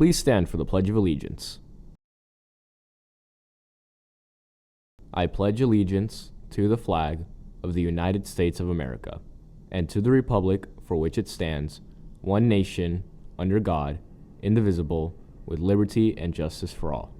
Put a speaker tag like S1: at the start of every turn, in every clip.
S1: Please stand for the Pledge of Allegiance. I pledge allegiance to the flag of the United States of America, and to the republic for which it stands, one nation, under God, indivisible, with liberty and justice for all.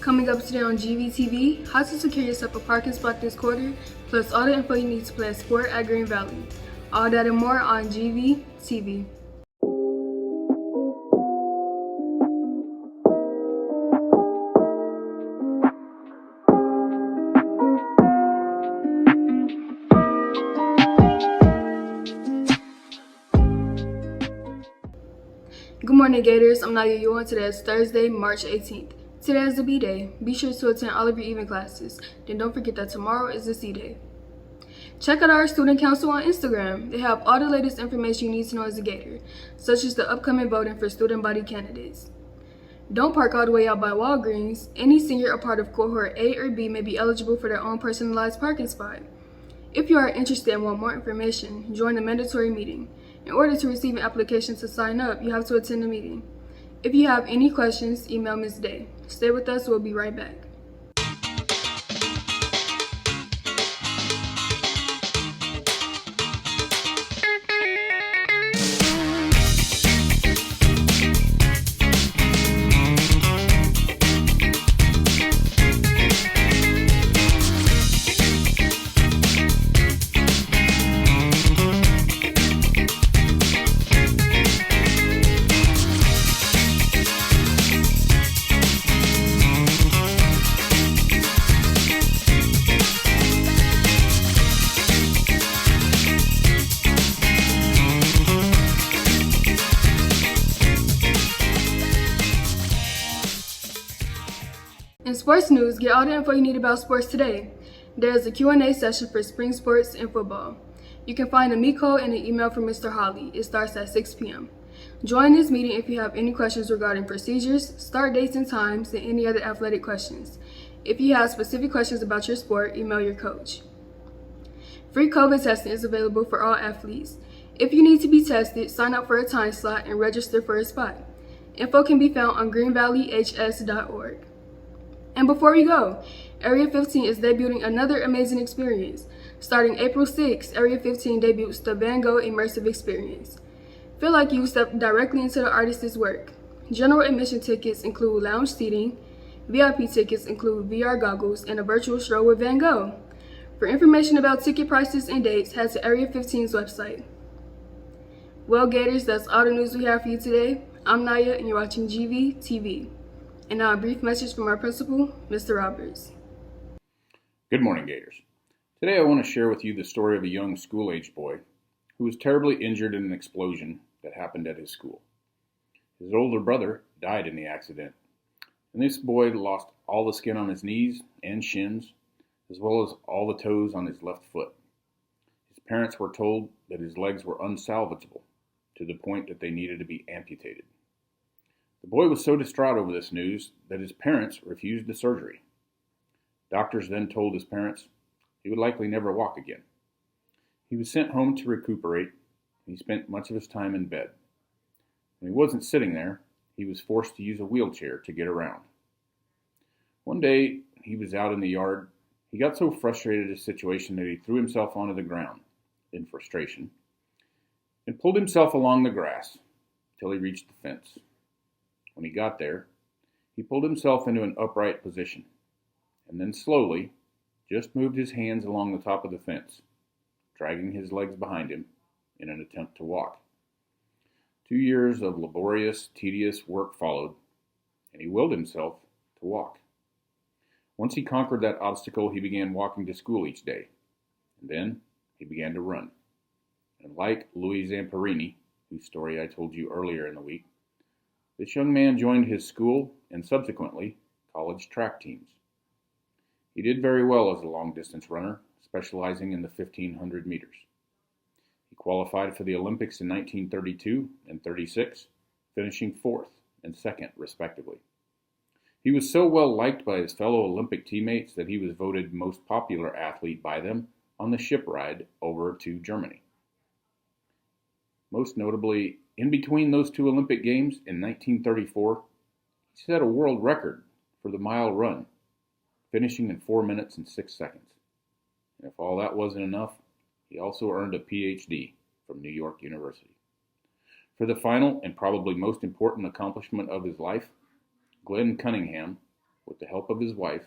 S2: Coming up today on GVTV, how to secure yourself a parking spot this quarter, plus all the info you need to play a sport at Green Valley. All that and more on GVTV. Good morning, Gators. I'm Naya Yuan. Today is Thursday, March 18th. Today is the B Day. Be sure to attend all of your evening classes. Then don't forget that tomorrow is the C Day. Check out our student council on Instagram. They have all the latest information you need to know as a Gator, such as the upcoming voting for student body candidates. Don't park all the way out by Walgreens. Any senior a part of cohort A or B may be eligible for their own personalized parking spot. If you are interested and want more information, join the mandatory meeting. In order to receive an application to sign up, you have to attend the meeting. If you have any questions, email Ms. Day. Stay with us, we'll be right back. In sports news, get all the info you need about sports today. There is a Q&A session for spring sports and football. You can find a meet code and an email from Mr. Holly. It starts at 6 p.m. Join this meeting if you have any questions regarding procedures, start dates and times, and any other athletic questions. If you have specific questions about your sport, email your coach. Free COVID testing is available for all athletes. If you need to be tested, sign up for a time slot and register for a spot. Info can be found on greenvalleyhs.org. And before we go, Area 15 is debuting another amazing experience. Starting April 6th, Area 15 debuts the Van Gogh Immersive Experience. Feel like you step directly into the artist's work. General admission tickets include lounge seating, VIP tickets include VR goggles, and a virtual stroll with Van Gogh. For information about ticket prices and dates, head to Area 15's website. Well, Gators, that's all the news we have for you today. I'm Naya, and you're watching GVTV. And now a brief message from our principal, Mr. Roberts.
S3: Good morning, Gators. Today I want to share with you the story of a young school-aged boy who was terribly injured in an explosion that happened at his school. His older brother died in the accident, and this boy lost all the skin on his knees and shins, as well as all the toes on his left foot. His parents were told that his legs were unsalvageable, to the point that they needed to be amputated. The boy was so distraught over this news that his parents refused the surgery. Doctors then told his parents he would likely never walk again. He was sent home to recuperate, and he spent much of his time in bed. When he wasn't sitting there, he was forced to use a wheelchair to get around. One day, he was out in the yard. He got so frustrated at his situation that he threw himself onto the ground in frustration and pulled himself along the grass till he reached the fence. When he got there, he pulled himself into an upright position, and then slowly just moved his hands along the top of the fence, dragging his legs behind him in an attempt to walk. 2 years of laborious, tedious work followed, and he willed himself to walk. Once he conquered that obstacle, he began walking to school each day, and then he began to run. And like Louis Zamperini, whose story I told you earlier in the week, this young man joined his school and subsequently college track teams. He did very well as a long-distance runner, specializing in the 1,500 meters. He qualified for the Olympics in 1932 and 36, finishing 4th and 2nd, respectively. He was so well liked by his fellow Olympic teammates that he was voted most popular athlete by them on the ship ride over to Germany. Most notably, in between those two Olympic Games in 1934, he set a world record for the mile run, finishing in 4 minutes and 6 seconds. And if all that wasn't enough, he also earned a PhD from New York University. For the final and probably most important accomplishment of his life, Glenn Cunningham, with the help of his wife,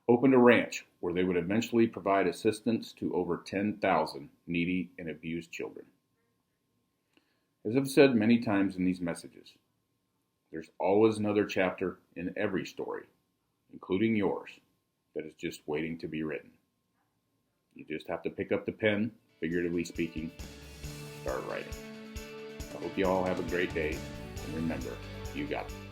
S3: opened a ranch where they would eventually provide assistance to over 10,000 needy and abused children. As I've said many times in these messages, there's always another chapter in every story, including yours, that is just waiting to be written. You just have to pick up the pen, figuratively speaking, start writing. I hope you all have a great day, and remember, you got it.